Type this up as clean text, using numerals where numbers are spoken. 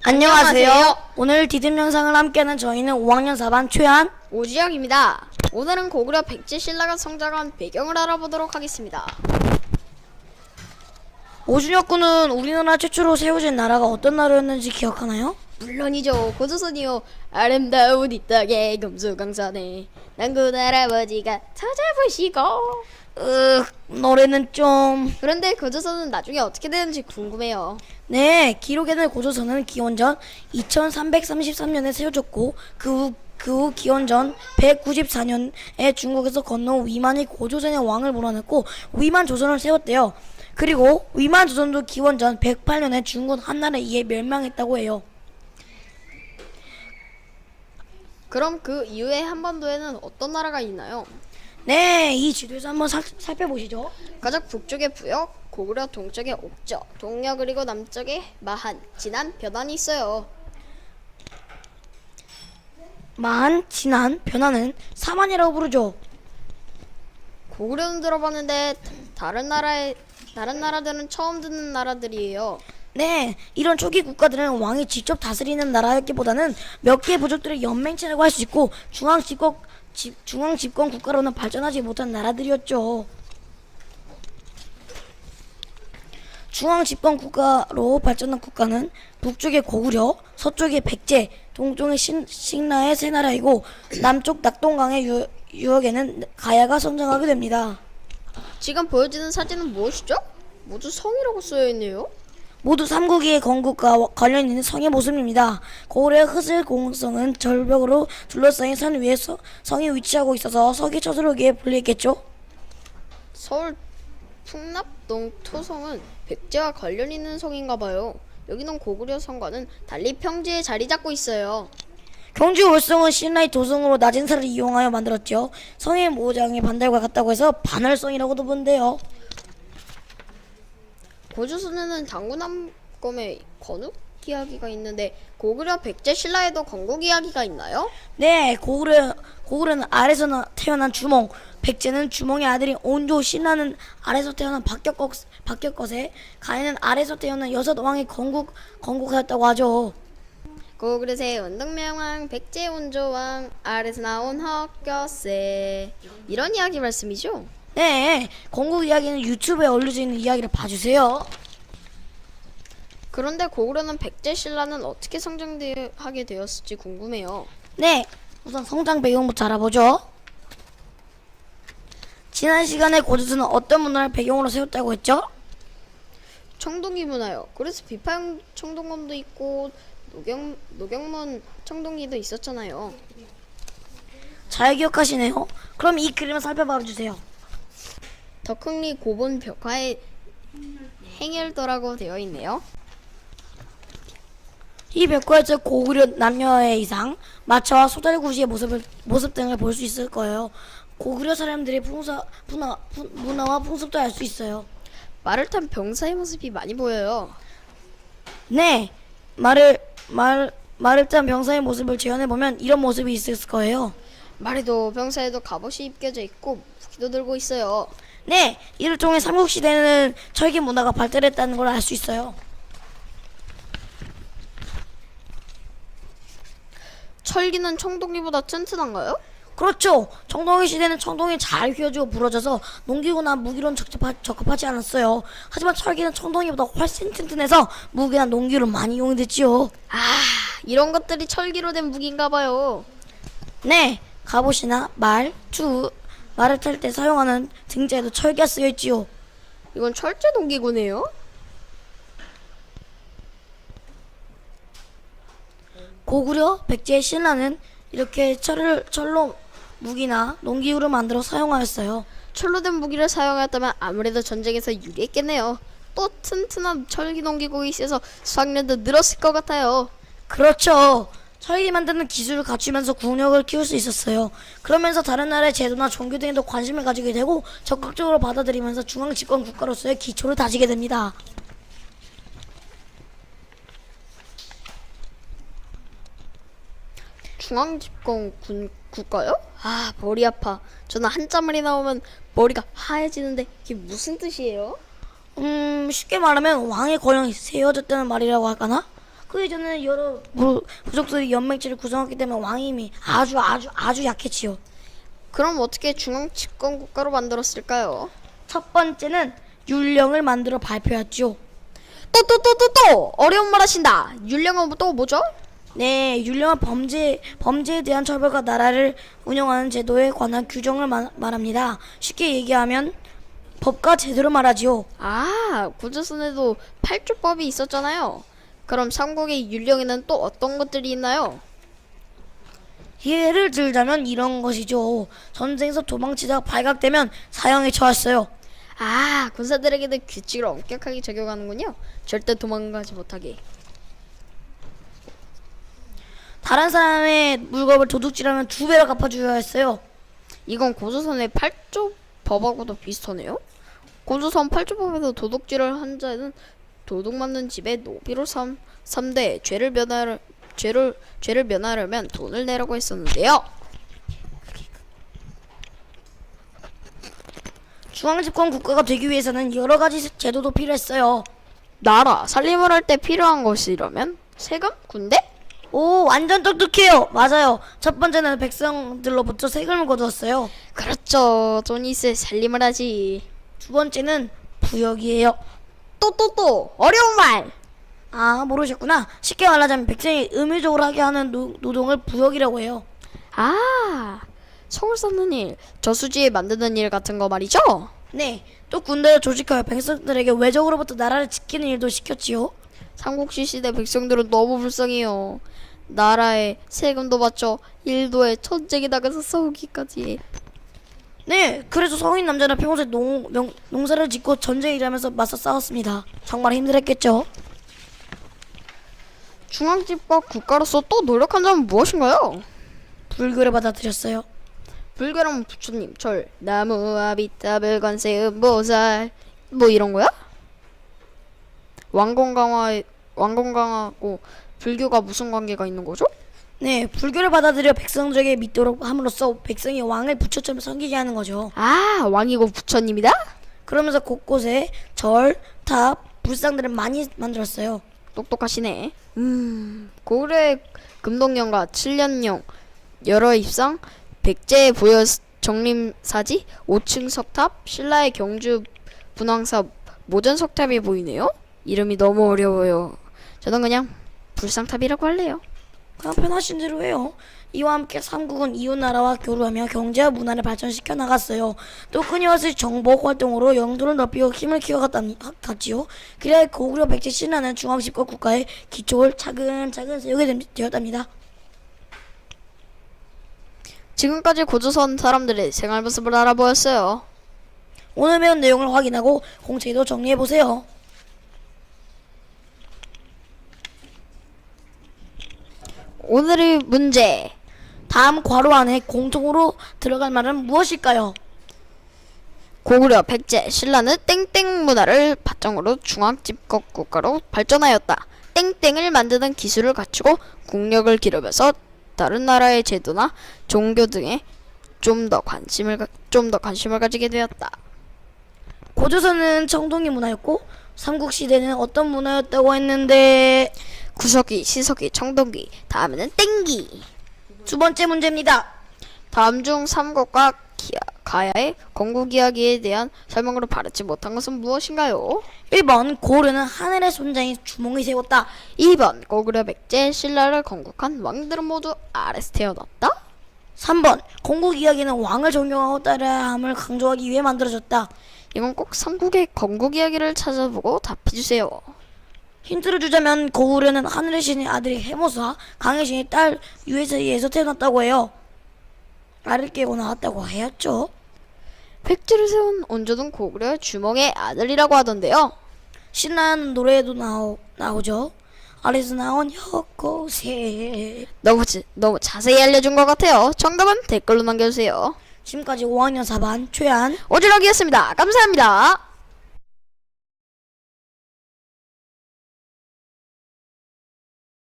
안녕하세요. 오늘 디딤 영상을 함께하는 저희는 5학년 4반 최한, 오지영입니다. 오늘은 고구려 백제 신라가 성장한 배경을 알아보도록 하겠습니다. 오준혁 군은 우리나라 최초로 세워진 나라가 어떤 나라였는지 기억하나요? 물론이죠. 고조선이요. 아름다운 이 땅에 금수강산에 남군 할아버지가 찾아보시고. 노래는 좀... 그런데 고조선은 나중에 어떻게 되는지 궁금해요. 네, 기록에는 고조선은 기원전 2333년에 세워졌고 그 후 기원전 194년에 중국에서 건너온 위만이 고조선의 왕을 몰아냈고 위만 조선을 세웠대요. 그리고 위만 조선도 기원전 108년에 중국 한나라에 의해 멸망했다고 해요. 그럼 그 이후에 한반도에는 어떤 나라가 있나요? 네, 이 지도에서 한번 살펴보시죠. 가장 북쪽에 부역, 고구려 동쪽에 옥저, 동려 그리고 남쪽에 마한, 진안, 변환이 있어요. 마한, 진안, 변화는 사만이라고 부르죠. 고구려는 들어봤는데 다른 나라들은 처음 듣는 나라들이에요. 네, 이런 초기 국가들은 왕이 직접 다스리는 나라였기보다는 몇 개의 부족들의 연맹체라고 할 수 있고 중앙 집권 국가로는 발전하지 못한 나라들이었죠. 중앙 집권 국가로 발전한 국가는 북쪽의 고구려, 서쪽의 백제, 동쪽의 신라의 세 나라이고 남쪽 낙동강의 유역에는 가야가 성장하게 됩니다. 지금 보여지는 사진은 무엇이죠? 모두 성이라고 쓰여있네요. 모두 삼국의 건국과 관련 있는 성의 모습입니다. 고구려의 흐슬 공성은 절벽으로 둘러싸인 산 위에 성이 위치하고 있어서 서기 처소로기에 불리겠죠. 서울 풍납동 토성은 백제와 관련 있는 성인가봐요. 여기는 고구려 성과는 달리 평지에 자리 잡고 있어요. 경주 월성은 신라의 도성으로 낮은 산을 이용하여 만들었죠. 성의 모양이 반달과 같다고 해서 반월성이라고도 부른대요. 고조선에는 당군함검의 건국 이야기가 있는데 고구려 백제 신라에도 건국 이야기가 있나요? 네, 고구려는 아래서 태어난 주몽, 백제는 주몽의 아들인 온조, 신라는 아래서 태어난 박격것에, 가인은 아래서 태어난 여섯 왕이 건국하였다고 하죠. 고구려세 원덕명왕 백제 온조왕 아래서 나온 헛겨세, 이런 이야기 말씀이죠? 네, 건국 이야기는 유튜브에 올려져 있는 이야기를 봐주세요. 그런데 고구려는 백제 신라는 어떻게 성장하게 되었을지 궁금해요. 네, 우선 성장 배경부터 알아보죠. 지난 시간에 고조선은 어떤 문화를 배경으로 세웠다고 했죠? 청동기 문화요. 그래서 비파형 청동검도 있고 노경문 청동기도 있었잖아요. 잘 기억하시네요. 그럼 이 그림을 살펴봐 주세요. 덕흥리 고본 벽화에 행일도라고 되어 있네요. 이 벽화에서 고구려 남녀의 이상, 마차와 소달구시의 모습 등을 볼 수 있을 거예요. 고구려 사람들의 문화와 풍습도 알 수 있어요. 말을 탄 병사의 모습이 많이 보여요. 네, 말을 탄 병사의 모습을 재현해보면 이런 모습이 있을 거예요. 말에도 병사에도 갑옷이 입겨져 있고 무기도 들고 있어요. 네, 이를 통해 삼국시대는 철기 문화가 발달했다는 걸 알 수 있어요. 철기는 청동기보다 튼튼한가요? 그렇죠. 청동기 시대는 청동이 잘 휘어지고 부러져서 농기구나 무기로는 적합하지 않았어요. 하지만 철기는 청동이보다 훨씬 튼튼해서 무기나 농기로 많이 이용됐지요. 이런 것들이 철기로 된 무기인가봐요. 네, 갑옷이나 말을 탈 때 사용하는 등자에도 철기가 쓰여 있지요. 이건 철제 농기구네요. 고구려, 백제, 신라는 이렇게 철로 무기나 농기구를 만들어 사용하였어요. 철로 된 무기를 사용했다면 아무래도 전쟁에서 유리했겠네요. 또 튼튼한 철기 농기구가 있어서 수학년도 늘었을 것 같아요. 그렇죠. 철기 만드는 기술을 갖추면서 국력을 키울 수 있었어요. 그러면서 다른 나라의 제도나 종교 등에도 관심을 가지게 되고 적극적으로 받아들이면서 중앙 집권 국가로서의 기초를 다지게 됩니다. 중앙집권 국가요? 머리 아파. 저는 한자말이 나오면 머리가 하얘지는데 이게 무슨 뜻이에요? 쉽게 말하면 왕의 권력이 세워졌다는 말이라고 할까나? 그 이전에는 여러 부족들이 연맹체를 구성했기 때문에 왕의 힘이 아주 약했지요. 그럼 어떻게 중앙 집권 국가로 만들었을까요? 첫 번째는 율령을 만들어 발표했죠. 또 어려운 말 하신다. 율령은 또 뭐죠? 네, 율령은 범죄에 대한 처벌과 나라를 운영하는 제도에 관한 규정을 말합니다. 쉽게 얘기하면 법과 제도를 말하지요. 아, 고조선에도 8조법이 있었잖아요. 그럼 삼국의 율령에는 또 어떤 것들이 있나요? 예를 들자면 이런 것이죠. 전쟁에서 도망치다가 발각되면 사형에 처했어요. 아, 군사들에게도 규칙을 엄격하게 적용하는군요. 절대 도망가지 못하게. 다른 사람의 물건을 도둑질하면 2배로 갚아줘야 했어요. 이건 고조선의 8조 법하고도 비슷하네요. 고조선 8조법에서 도둑질을 한 자는 도둑 맞는 집에 노비로 삼되 죄를 면하려면 돈을 내라고 했었는데요. 중앙집권 국가가 되기 위해서는 여러 가지 제도도 필요했어요. 나라 살림을 할 때 필요한 것이라면 세금? 군대? 오, 완전 똑똑해요. 맞아요. 첫 번째는 백성들로부터 세금을 거두었어요. 그렇죠. 돈이 있어야 살림을 하지. 두 번째는 부역이에요. 또 어려운 말. 아, 모르셨구나. 쉽게 말하자면 백성이 의무적으로 하게 하는 노동을 부역이라고 해요. 아, 성을 쌓는 일, 저수지에 만드는 일 같은 거 말이죠? 네, 또 군대를 조직하여 백성들에게 외적으로부터 나라를 지키는 일도 시켰지요. 삼국시 시대 백성들은 너무 불쌍해요. 나라에 세금도 받죠. 일도 해. 전쟁에 나가서 싸우기까지 해. 네, 그래서 성인 남자는 평소에 농사를 짓고 전쟁에 일하면서 맞서 싸웠습니다. 정말 힘들었겠죠. 중앙집과 국가로서 또 노력한 점은 무엇인가요? 불교를 받아들였어요. 불교라면 부처님, 절, 나무, 아비타불, 관세음, 보살 뭐 이런 거야? 왕건강하고 불교가 무슨 관계가 있는 거죠? 네, 불교를 받아들여 백성들에게 믿도록 함으로써 백성이 왕을 부처처럼 섬기게 하는 거죠. 아, 왕이고 부처님이다? 그러면서 곳곳에 절, 탑, 불상들을 많이 만들었어요. 똑똑하시네. 고구려의 금동령과 칠련령, 여러 입상, 백제의 보여 정림사지, 5층 석탑, 신라의 경주 분황사 모전 석탑이 보이네요. 이름이 너무 어려워요. 저는 그냥 불상탑이라고 할래요. 그냥 편하신 대로 해요. 이와 함께 삼국은 이웃나라와 교류하며 경제와 문화를 발전시켜 나갔어요. 또 끊임없이 정복 활동으로 영토를 넓히고 힘을 키워갔지요. 그래야 고구려 백제 신라는 중앙집권 국가의 기초를 차근차근 세우게 되었답니다. 지금까지 고조선 사람들의 생활 모습을 알아보았어요. 오늘 배운 내용을 확인하고 공책에도 정리해보세요. 오늘의 문제. 다음 괄호 안에 공통으로 들어갈 말은 무엇일까요? 고구려, 백제, 신라는 땡땡 문화를 바탕으로 중앙집권 국가로 발전하였다. 땡땡을 만드는 기술을 갖추고 국력을 기르면서 다른 나라의 제도나 종교 등에 좀 더 관심을 가지게 되었다. 고조선은 청동기 문화였고 삼국시대는 어떤 문화였다고 했는데 구석기, 시석기, 청동기, 다음에는 땡기. 두 번째 문제입니다. 다음 중 삼국과 가야의 건국 이야기에 대한 설명으로 바르지 못한 것은 무엇인가요? 1번 고려는 하늘의 손장에 주몽이 세웠다. 2번 고구려, 백제, 신라를 건국한 왕들은 모두 아래서 태어났다. 3번 건국 이야기는 왕을 존경하고 따라야 함을 강조하기 위해 만들어졌다. 이건 꼭 삼국의 건국 이야기를 찾아보고 답해주세요. 힌트를 주자면 고구려는 하늘의 신의 아들이 해모사, 강의 신의 딸 유해사이에서 태어났다고 해요. 알을 깨고 나왔다고 하였죠. 백제를 세운 온조는 고구려의 주몽의 아들이라고 하던데요. 신나는 노래에도 나오죠. 아래서 나온 혁고세. 너무 자세히 알려준 것 같아요. 정답은 댓글로 남겨주세요. 지금까지 5학년 4반 최한 오지랖이었습니다. 감사합니다.